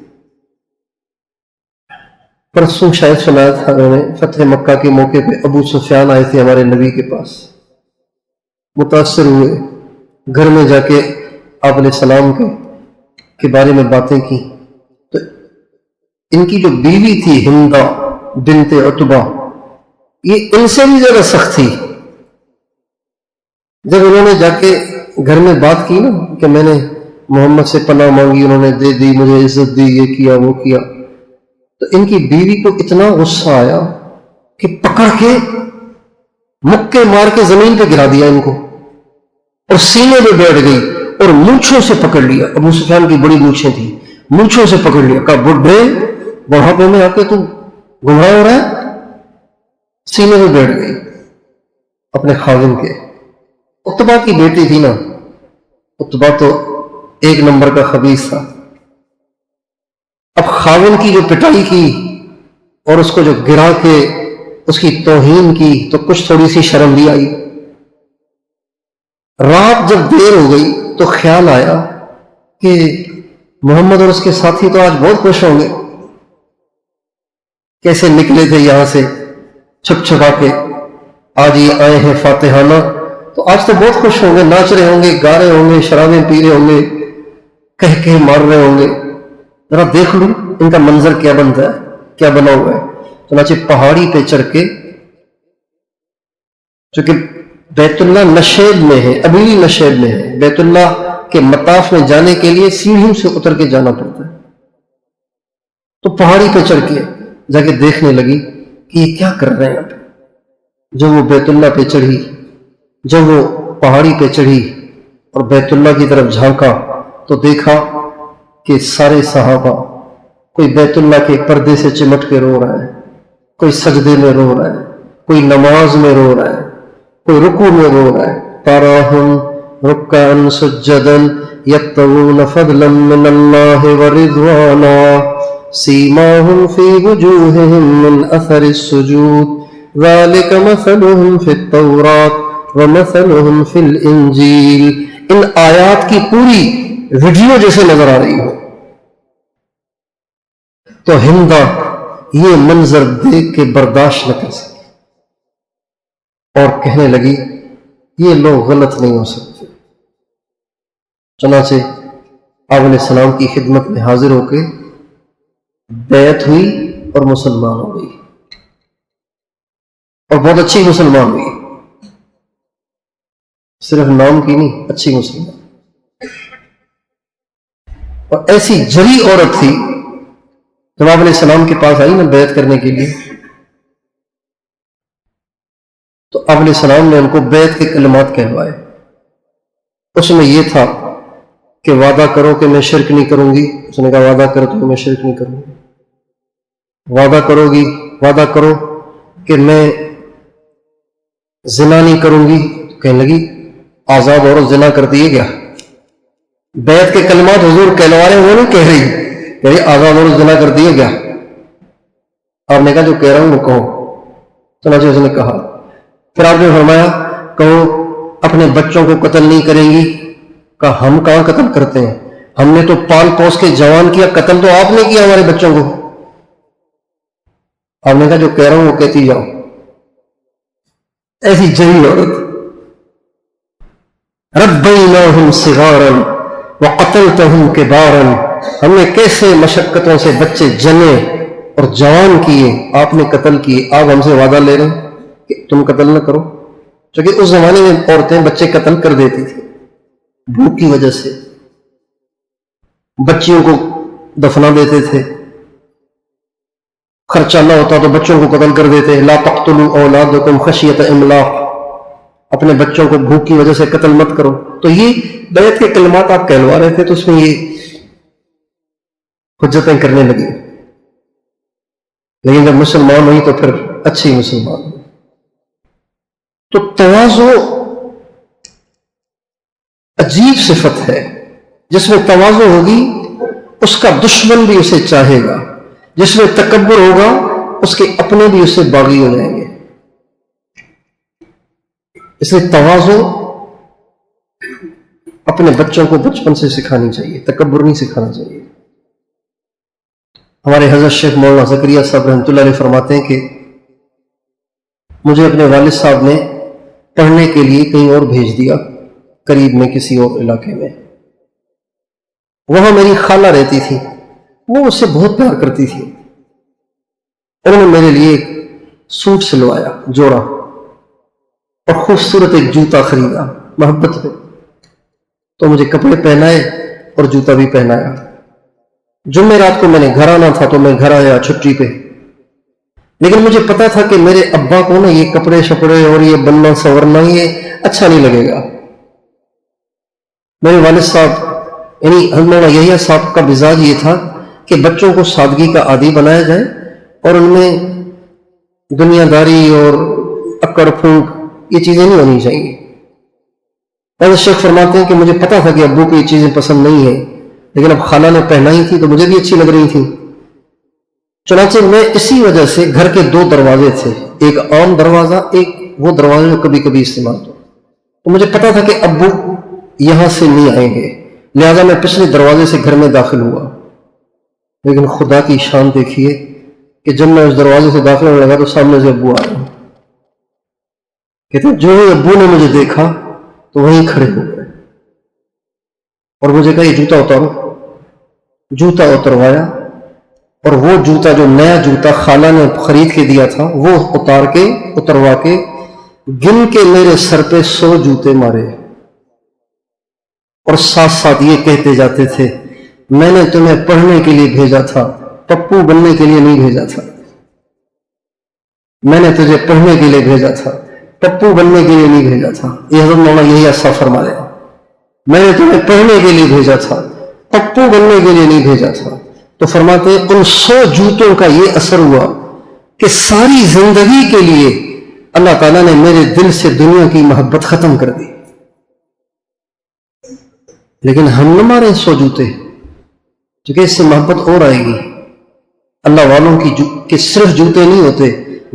پرسوں شاید سنایا تھا میں نے، فتح مکہ کے موقع پہ ابو سفیان آئے تھے ہمارے نبی کے پاس، متاثر ہوئے، گھر میں جا کے آپ علیہ السلام کے بارے میں باتیں کی. تو ان کی جو بیوی تھی ہندہ بنت عتبہ، یہ ان سے بھی زیادہ سخت تھی. جب انہوں نے جا کے گھر میں بات کی نا کہ میں نے محمد سے پناہ مانگی، انہوں نے دے دی، مجھے عزت دی، یہ کیا وہ کیا، تو ان کی بیوی کو اتنا غصہ آیا کہ پکڑ کے مکے مار کے زمین پہ گرا دیا ان کو، اور سینے پہ بیٹھ گئی اور مونچھوں سے پکڑ لیا. ابو سفیان کی بڑی مونچھیں تھیں، مونچھوں سے پکڑ لیا، کہا بڈھے بڑھاپے میں آ کے تم گمراہ ہو رہا ہے. سینے پہ بیٹھ گئی اپنے خاوند کے. عتبہ کی بیٹی تھی نا، عتبہ تو ایک نمبر کا خبیث تھا. اب خاوند کی جو پٹائی کی اور اس کو جو گرا کے اس کی توہین کی تو کچھ تھوڑی سی شرم بھی آئی. رات جب دیر ہو گئی تو خیال آیا کہ محمد اور اس کے ساتھی تو آج بہت خوش ہوں گے، کیسے نکلے تھے یہاں سے چھپ چھپا کے، آج یہ آئے ہیں فاتحانہ، تو آج تو بہت خوش ہوں گے، ناچ رہے ہوں گے، گا رہے ہوں گے، شرابیں پی رہے ہوں گے، کہہ کے مار رہے ہوں گے. ذرا دیکھ لوں ان کا منظر کیا بنتا ہے، کیا بنا ہوا ہے. چنانچہ پہاڑی پہ چڑھ کے، چونکہ بیت اللہ نشیب میں ہے، ابھی بھی نشیب میں ہے، بیت اللہ کے مطاف میں جانے کے لیے سیڑھیوں سے اتر کے جانا پڑتا ہے. تو پہاڑی پہ چڑھ کے جا کے دیکھنے لگی کہ یہ کیا کر رہے ہیں. جب وہ بیت اللہ پہ چڑھی، جب وہ پہاڑی پہ چڑھی اور بیت اللہ کی طرف جھانکا تو دیکھا کہ سارے صحابہ، کوئی بیت اللہ کے پردے سے چمٹ کے رو رہا ہے، کوئی سجدے میں رو رہا ہے، کوئی نماز میں رو رہا ہے، کوئی رکوع میں رو رہا ہے. تراہم رکعا سجدا یبتغون فضلا من اللہ ورضوانا سیماہم فی وجوہہم من اثر السجود ذَلِكَ مَثَلُهُمْ فِي التَّوْرَاةِ وَمَثَلُهُمْ فِي الْإِنْجِيلِ، ان آیات کی پوری ویڈیو جیسے نظر آ رہی ہو. تو ہندا یہ منظر دیکھ کے برداشت نہ کر سکی اور کہنے لگی یہ لوگ غلط نہیں ہو سکتے. چنانچہ آپ علیہ السلام کی خدمت میں حاضر ہو کے بیعت ہوئی اور مسلمان ہو گئی، اور بہت اچھی مسلمان ہوئی، صرف نام کی نہیں، اچھی مسلمان. اور ایسی جری عورت تھی، جب آپ علیہ السلام کے پاس آئی نا بیعت کرنے کے لیے، تو آپ علیہ السلام نے ان کو بیعت کے کلمات کہلوائے. اس میں یہ تھا کہ وعدہ کرو کہ میں شرک نہیں کروں گی. اس نے کہا وعدہ کرو تو میں شرک نہیں کروں گی. وعدہ کرو گی، وعدہ کرو کہ میں زنا نہیں کروں گی. کہنے لگی آزاد عورت زنا کرتی ہے کیا؟ بیعت کے کلمات حضور کہلوا رہے ہیں، وہ نہیں کہہ رہی آزاد عورت زنا کرتی ہے کیا؟ آپ نے کہا جو کہہ رہا ہوں وہ کہو. چنانچہ اس نے کہا. پھر آپ نے فرمایا کہو اپنے بچوں کو قتل نہیں کریں گی. کہا ہم کہاں قتل کرتے ہیں، ہم نے تو پال پوس کے جوان کیا، قتل تو آپ نے کیا ہمارے بچوں کو. آپ نے کہا جو کہہ رہا ہوں وہ کہتی جاؤ. ایسی جری عورت. ربیناہم صغارا وقتلتہم کبارا، ہم نے کیسے مشقتوں سے بچے جنے اور جوان کیے، آپ نے قتل کیے. آپ ہم سے وعدہ لے رہے ہیں کہ تم قتل نہ کرو. کیونکہ اس زمانے میں عورتیں بچے قتل کر دیتی تھیں بھوک کی وجہ سے، بچیوں کو دفنا دیتے تھے، خرچہ نہ ہوتا تو بچوں کو قتل کر دیتے. لا تقتلوا اولادکم خشیۃ املاق، اپنے بچوں کو بھوک کی وجہ سے قتل مت کرو. تو یہ بیعت کے کلمات آپ کہلوا رہے تھے، تو اس میں یہ حجتیں کرنے لگی. لیکن جب مسلمان ہوئی تو پھر اچھی مسلمان ہوئی. تو تواضع عجیب صفت ہے، جس میں تواضع ہوگی اس کا دشمن بھی اسے چاہے گا، جس میں تکبر ہوگا اس کے اپنے بھی اس سے باغی ہو جائیں گے. اس لیے تواضع اپنے بچوں کو بچپن سے سکھانی چاہیے، تکبر نہیں سکھانا چاہیے. ہمارے حضرت شیخ مولانا زکریا صاحب رحمۃ اللہ علیہ فرماتے ہیں کہ مجھے اپنے والد صاحب نے پڑھنے کے لیے کہیں اور بھیج دیا، قریب میں کسی اور علاقے میں. وہاں میری خالہ رہتی تھی، وہ اس سے بہت پیار کرتی تھی. انہوں نے میرے لیے ایک سوٹ سلوایا جوڑا، اور خوبصورت ایک جوتا خریدا محبت میں. تو مجھے کپڑے پہنائے اور جوتا بھی پہنایا. جمعہ رات کو میں نے گھر آنا تھا تو میں گھر آیا چھٹی پہ. لیکن مجھے پتا تھا کہ میرے ابا کو نا یہ کپڑے شپڑے اور یہ بننا سورنا یہ اچھا نہیں لگے گا. میرے والد صاحب یعنی مولانا یحییٰ صاحب کا مزاج یہ تھا کہ بچوں کو سادگی کا عادی بنایا جائے اور ان میں دنیا داری اور اکڑ پھونک یہ چیزیں نہیں ہونی چاہیے. حضرت شیخ فرماتے ہیں کہ مجھے پتا تھا کہ ابو کو یہ چیزیں پسند نہیں ہیں، لیکن اب خالہ نے پہنائی تھی تو مجھے بھی اچھی لگ رہی تھی. چنانچہ میں اسی وجہ سے گھر کے 2 دروازے تھے، ایک عام دروازہ، ایک وہ دروازہ جو کبھی کبھی استعمال ہو. تو مجھے پتا تھا کہ ابو یہاں سے نہیں آئیں گے، لہذا میں پچھلے دروازے سے گھر میں داخل ہوا. لیکن خدا کی شان دیکھیے کہ جب میں اس دروازے سے داخل ہونے لگا تو سامنے سے ابو آئے. کہتے جو ہی ابو نے مجھے دیکھا تو وہیں کھڑے ہو گئے اور مجھے کہا یہ جوتا اتارو. جوتا اتروایا اور وہ جوتا جو نیا جوتا خالہ نے خرید کے دیا تھا وہ اتروا کے گن کے میرے سر پہ 100 جوتے مارے، اور ساتھ ساتھ یہ کہتے جاتے تھے میں نے تمہیں پڑھنے کے لیے بھیجا تھا، پپو بننے کے لیے نہیں بھیجا تھا. میں نے تجھے پڑھنے کے لیے بھیجا تھا، پپو بننے کے لیے نہیں بھیجا تھا. یہ حضرت مولانا یحییٰ صاحب فرما رہے ہیں میں نے تمہیں پڑھنے کے لیے بھیجا تھا، پپو بننے کے لیے نہیں بھیجا تھا. تو فرماتے ہیں ان 100 جوتوں کا یہ اثر ہوا کہ ساری زندگی کے لیے اللہ تعالیٰ نے میرے دل سے دنیا کی محبت ختم کر دی. لیکن ہم نہ مارے 100 جوتے، کیونکہ اس سے محبت اور آئے گی. اللہ والوں کی کہ صرف جوتے نہیں ہوتے،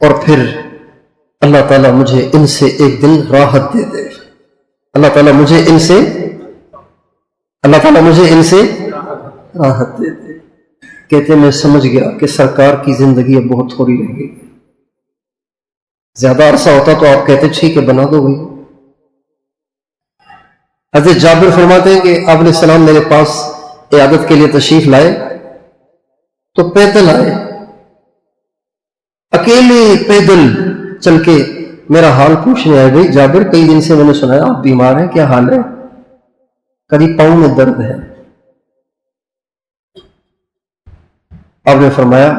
اور پھر اللہ تعالیٰ مجھے ان سے ایک دن راحت دے دے، اللہ تعالیٰ مجھے ان سے راحت دے دے۔ کہتے میں سمجھ گیا کہ سرکار کی زندگی اب بہت تھوڑی رہ گئی، زیادہ عرصہ ہوتا تو آپ کہتے ٹھیک ہے بنا دو گئی۔ حضرت جابر فرماتے ہیں کہ آپ علیہ السلام میرے پاس عیادت کے لیے تشریف لائے تو پیدل آئے، اکیلے پیدل چل کے میرا حال پوچھنے آئے، بھائی جابر کئی دن سے میں نے سنا ہے آپ بیمار ہیں، کیا حال ہے؟ کبھی پاؤں میں درد ہے۔ آپ نے فرمایا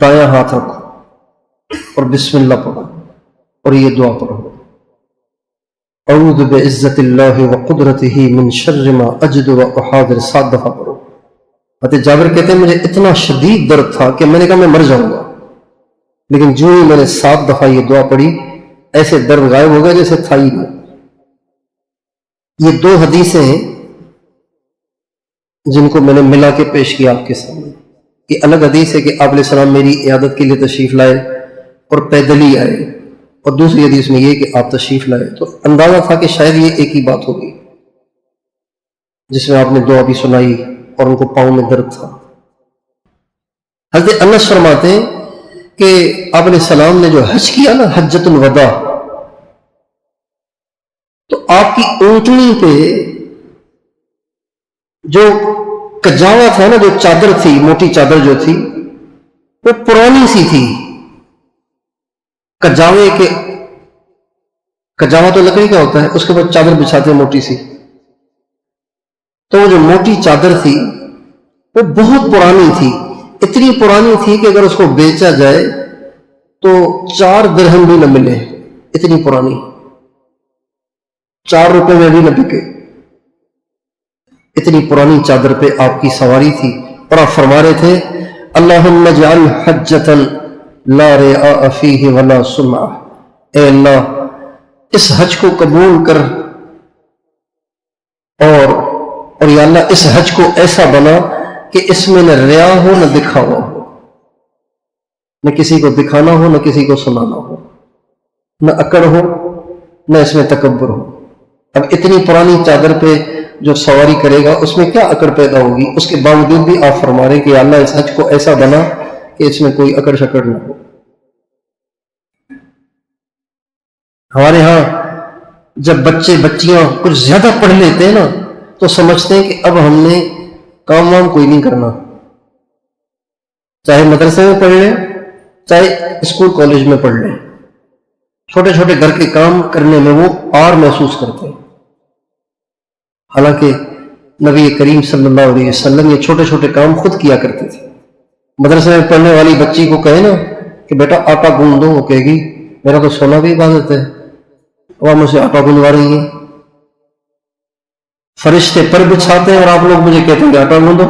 دایاں ہاتھ رکھو اور بسم اللہ پڑھو اور یہ دعا پڑھو، اعوذ بعزت اللہ وقدرتہ من شر ما اجد واحاذر، 7 دفعہ پڑھو۔ حضرت جابر کہتے ہیں مجھے اتنا شدید درد تھا کہ میں نے کہا میں مر جاؤں گا، لیکن جو ہی میں نے 7 دفعہ یہ دعا پڑھی ایسے درد غائب ہو گیا جیسے تھا ہی نہیں۔ یہ 2 حدیثیں ہیں جن کو میں نے ملا کے پیش کیا آپ کے سامنے۔ یہ الگ حدیث ہے کہ آپ علیہ السلام میری عیادت کے لیے تشریف لائے اور پیدل ہی آئے، اور دوسری حدیث میں یہ کہ آپ تشریف لائے، تو اندازہ تھا کہ شاید یہ ایک ہی بات ہوگی جس میں آپ نے دعا بھی سنائی اور ان کو پاؤں میں درد تھا۔ حضرت انس فرماتے ہیں کہ آپ علیہ السلام نے جو حج کیا نا، حجۃ الوداع، تو آپ کی اونٹنی پہ جو کجاوا تھا نا، جو چادر تھی، موٹی چادر جو تھی وہ پرانی سی تھی۔ کجاوا تو لکڑی کا ہوتا ہے، اس کے بعد چادر بچھاتے ہیں موٹی سی، تو وہ جو موٹی چادر تھی وہ بہت پرانی تھی، اتنی پرانی تھی کہ اگر اس کو بیچا جائے تو 4 درہم بھی نہ ملے، اتنی پرانی، 4 روپے میں بھی نہ بکے، اتنی پرانی چادر پہ آپ کی سواری تھی، اور آپ فرما رہے تھے اللہم اجعل حجۃ لا رئاء فیہ ولا سمعہ، اے اللہ اس حج کو قبول کر، اور یا اللہ اس حج کو ایسا بنا کہ اس میں نہ ریا ہو نہ دکھاوا ہو، نہ کسی کو دکھانا ہو نہ کسی کو سنانا ہو، نہ اکڑ ہو نہ اس میں تکبر ہو۔ اب اتنی پرانی چادر پہ جو سواری کرے گا اس میں کیا اکڑ پیدا ہوگی؟ اس کے باوجود بھی آپ فرما رہے کہ اللہ اس حج کو ایسا بنا کہ اس میں کوئی اکڑ شکڑ نہ ہو۔ ہمارے ہاں جب بچے بچیاں کچھ زیادہ پڑھ لیتے ہیں نا تو سمجھتے ہیں کہ اب ہم نے کام وام کوئی نہیں کرنا، چاہے مدرسے میں پڑھ لیں چاہے اسکول کالج میں پڑھ لیں، چھوٹے چھوٹے گھر کے کام کرنے میں وہ آر محسوس کرتے ہیں، حالانکہ نبی کریم صلی اللہ علیہ وسلم یہ چھوٹے چھوٹے کام خود کیا کرتے تھے۔ مدرسے میں پڑھنے والی بچی کو کہے نا کہ بیٹا آٹا گوندھ دو، وہ کہے گی میرا تو سونا بھی عبادت ہے، وہ مجھ سے آٹا گوندوا رہی ہیں۔ فرشتے پر بچھاتے ہیں اور آپ لوگ مجھے کہتے ہیں کہ آٹا گوندو۔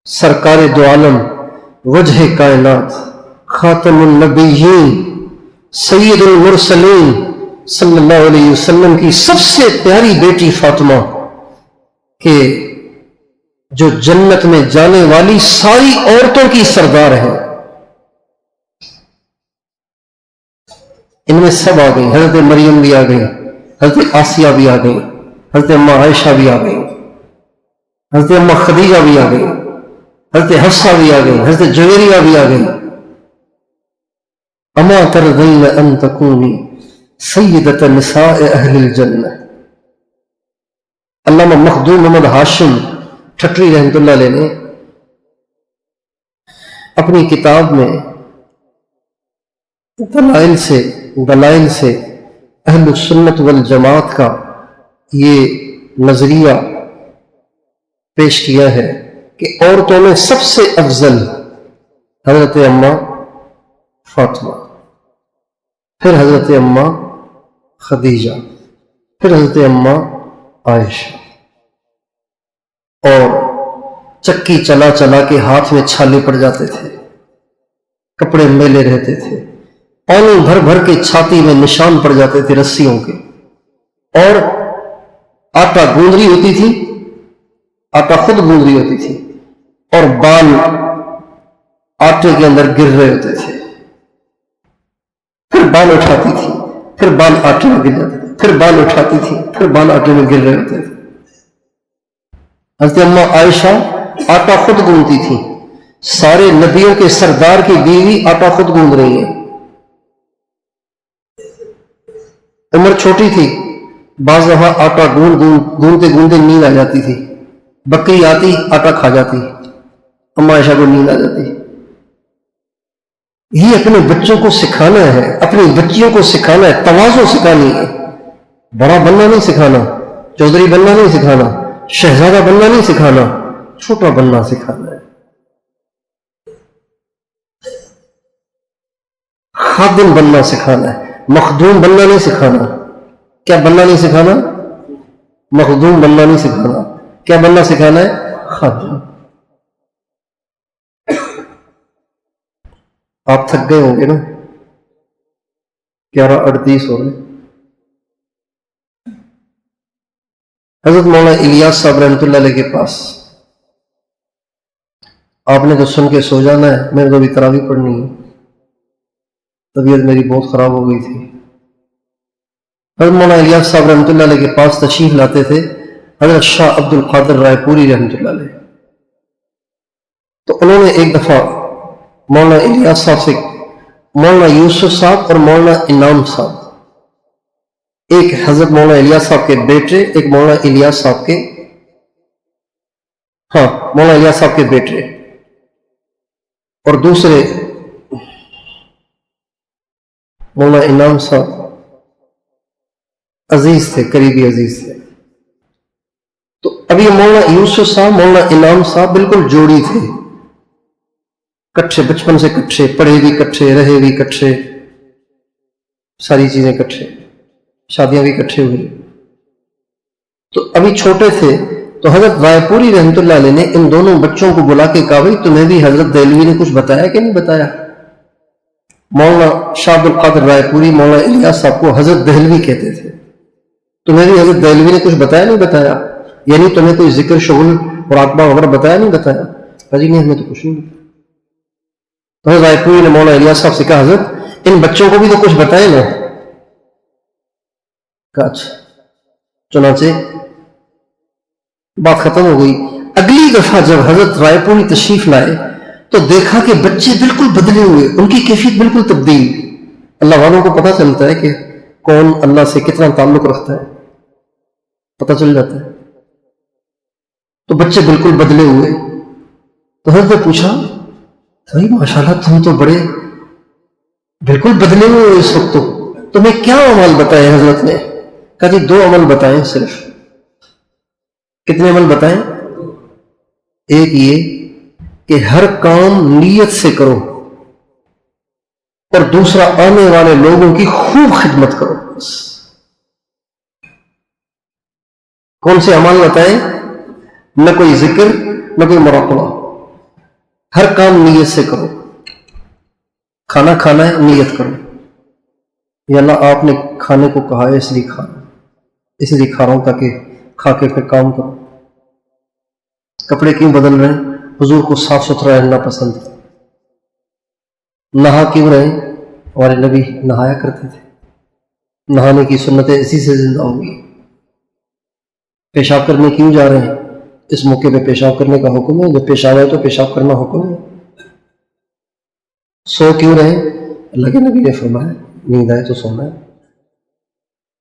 سرکار دو عالم، وجہ کائنات، خاتم النبیین، سید المرسلین صلی اللہ علیہ وسلم کی سب سے پیاری بیٹی فاطمہ، کہ جو جنت میں جانے والی ساری عورتوں کی سردار ہے، ان میں سب آ گئی، حضرت مریم بھی آ گئی، حضرت آسیہ بھی آ گئی، حضرت اماں عائشہ بھی آ گئی، حضرت اماں خدیجہ بھی آ گئی، حضرت حفصہ بھی آ گئی، حضرت جویریہ بھی آ گئی۔ اما ترضین ان تکونی سیدۃ نساء اہل الجنہ۔ علامہ مخدوم محمد ہاشم ٹھٹری رحمۃ اللہ علیہ نے اپنی کتاب میں دلائل سے اہل السنت والجماعت کا یہ نظریہ پیش کیا ہے کہ عورتوں میں سب سے افضل حضرت اماں فاطمہ، پھر حضرت اماں خدیجہ، پھر حضرت اماں عائشہ، اور چکی چلا چلا کے ہاتھ میں چھالے پڑ جاتے تھے، کپڑے میلے رہتے تھے، پانی بھر بھر کے چھاتی میں نشان پڑ جاتے تھے رسیوں کے، اور آٹا گوندھ رہی ہوتی تھی، آٹا خود گوندھ رہی ہوتی تھی، اور بال آٹے کے اندر گر رہے ہوتے تھے۔ پھر بال اٹھاتی تھی، پھر بال آٹے میں گر جاتے تھے، پھر بال اٹھاتی تھی، پھر بال آٹے میں گر رہے ہوتے تھے۔ حضرت اماں عائشہ آٹا خود گوندتی تھی، سارے نبیوں کے سردار کی بیوی آٹا خود گوند رہی ہیں۔ عمر چھوٹی تھی، بعض دفعہ آٹا گوندتے گوندتے نیند آ جاتی تھی، بکری آتی آٹا کھا جاتی، اماں عائشہ کو نیند آ جاتی۔ یہ اپنے بچوں کو سکھانا ہے، اپنی بچیوں کو سکھانا ہے، تواضع سکھانی ہے، بڑا بننا نہیں سکھانا، چودھری بننا نہیں سکھانا، شہزادہ بننا نہیں سکھانا، چھوٹا بننا سکھانا ہے، خادم بننا سکھانا ہے، مخدوم بننا نہیں سکھانا۔ کیا بننا نہیں سکھانا؟ مخدوم بننا نہیں سکھانا۔ کیا بننا سکھانا ہے؟ خادم۔ آپ تھک گئے ہوں گے نا، 11:38 ہو گئے۔ حضرت مولانا الیاس صاحب رحمۃ اللہ علیہ کے پاس آپ نے تو سن کے سو جانا ہے، میرے کو بھی تراویح پڑھنی ہے، طبیعت میری بہت خراب ہو گئی تھی۔ حضرت مولانا الیاس صاحب رحمۃ اللہ علیہ کے پاس تشریف لاتے تھے حضرت شاہ عبد القادر رائے پوری رحمۃ اللہ علیہ۔ تو انہوں نے ایک دفعہ مولانا الیاس صاحب سے، مولانا یوسف صاحب اور مولانا انعام صاحب، ایک حضرت مولانا الیاس صاحب کے بیٹے، ایک مولانا الیاس صاحب کے، مولانا الیاس صاحب کے بیٹے، اور دوسرے مولانا انعام صاحب عزیز تھے، قریبی عزیز تھے۔ تو ابھی مولانا یوسف صاحب، مولانا انعام صاحب بالکل جوڑی تھے، کٹھے، بچپن سے کٹھے، پڑھے بھی کٹھے، رہے بھی کٹھے، ساری چیزیں کٹھے، شادیاں بھی کٹھے ہوئی۔ تو ابھی چھوٹے تھے، تو حضرت رائے پوری رحمۃ اللہ علیہ نے ان دونوں بچوں کو بلا کے کہا بھائی تمہیں بھی حضرت دہلوی نے کچھ بتایا کہ نہیں بتایا؟ مولانا شاہ عبد القادر رائے پوری مولانا الیاس صاحب کو حضرت دہلوی کہتے تھے، تمہیں بھی حضرت دہلوی نے کچھ بتایا نہیں بتایا؟ یعنی تمہیں کوئی ذکر شغل مراقبہ وغیرہ بتایا نہیں بتایا؟ جی نہیں، ہمیں تو کچھ نہیں بتایا۔ تو حضرت رائے پوری نے مولانا الیاس صاحب سے کہا حضرت ان بچوں کو بھی تو کچھ بتائے نا؟ کہا اچھا۔ چنانچہ بات ختم ہو گئی۔ اگلی دفعہ جب حضرت رائے پوری تشریف لائے تو دیکھا کہ بچے بالکل بدلے ہوئے، ان کی کیفیت بالکل تبدیل۔ اللہ والوں کو پتہ چلتا ہے کہ کون اللہ سے کتنا تعلق رکھتا ہے، پتہ چل جاتا ہے۔ تو بچے بالکل بدلے ہوئے۔ تو حضرت نے پوچھا بھائی ماشاءاللہ تم تو بڑے بالکل بدلے ہوئے اس وقت، تو تمہیں کیا عمل بتائے حضرت نے؟ کہا جی 2 عمل بتائیں صرف۔ کتنے عمل بتائیں؟ ایک یہ کہ ہر کام نیت سے کرو، اور دوسرا آنے والے لوگوں کی خوب خدمت کرو۔ بس کون سے عمل بتائیں؟ نہ کوئی ذکر، نہ کوئی مراقبہ، ہر کام نیت سے کرو۔ کھانا کھانا ہے نیت کرو، یا اللہ آپ نے کھانے کو کہا ہے اس لیے کھا رہا ہوں، اس لیے کھا رہا ہوں تاکہ کھا کے پھر کام کرو۔ کپڑے کیوں بدل رہے ہیں؟ حضور کو صاف ستھرا رہنا پسند ہے۔ نہا کیوں رہے ہیں؟ ہمارے نبی نہایا کرتے تھے، نہانے کی سنتیں اسی سے زندہ ہوں گی۔ پیشاب کرنے کیوں جا رہے ہیں؟ اس موقع پہ پیشاب کرنے کا حکم ہے، جب پیشاب آئے تو پیشاب کرنا حکم ہے۔ سو کیوں رہے؟ اللہ کے نبی نے فرمایا نیند آئے تو سونا ہے۔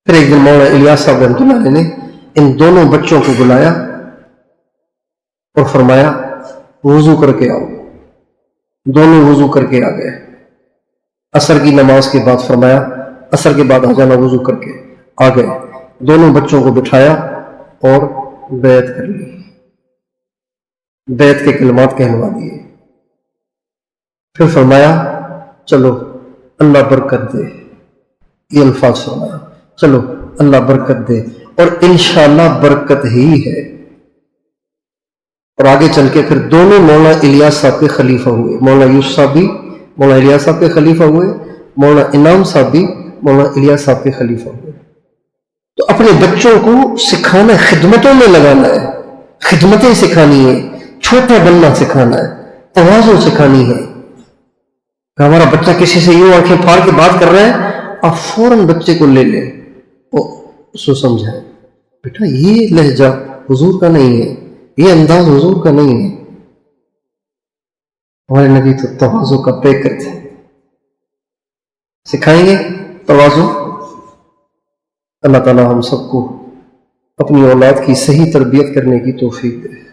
پھر ایک دن مولانا الیاس صاحب رحمۃ اللہ علیہ نے ان دونوں بچوں کو بلایا اور فرمایا وضو کر کے آؤ۔ دونوں وضو کر کے آ گئے۔ عصر کی نماز کے بعد فرمایا عصر کے بعد آ جانا، وضو کر کے آ گئے۔ دونوں بچوں کو بٹھایا اور بیعت کر لی، بیعت کے کلمات کہلوا دیے۔ پھر فرمایا چلو اللہ برکت دے، یہ الفاظ فرمایا چلو اللہ برکت دے، اور انشاءاللہ برکت ہی ہے۔ اور آگے چل کے پھر دونوں مولانا الیاس صاحب کے خلیفہ ہوئے، مولانا یوسف صاحب بھی مولانا الیاس صاحب کے خلیفہ ہوئے، مولانا انعام صاحب بھی مولانا الیاس صاحب کے خلیفہ ہوئے۔ تو اپنے بچوں کو سکھانا ہے، خدمتوں میں لگانا ہے، خدمتیں سکھانی ہے، چھوٹا بننا سکھانا ہے، تواضع سکھانی ہے۔ کہ ہمارا بچہ کسی سے یوں آنکھیں پھاڑ کے بات کر رہا ہے آپ فوراً بچے کو لے لیں اور اس کو سمجھائیں، بیٹا یہ لہجہ حضور کا نہیں ہے، یہ انداز حضور کا نہیں ہے۔ ہمارے نبی تو تواضع کا پیکر تھے۔ سکھائیں گے تواضع؟ اللہ تعالی ہم سب کو اپنی اولاد کی صحیح تربیت کرنے کی توفیق دے۔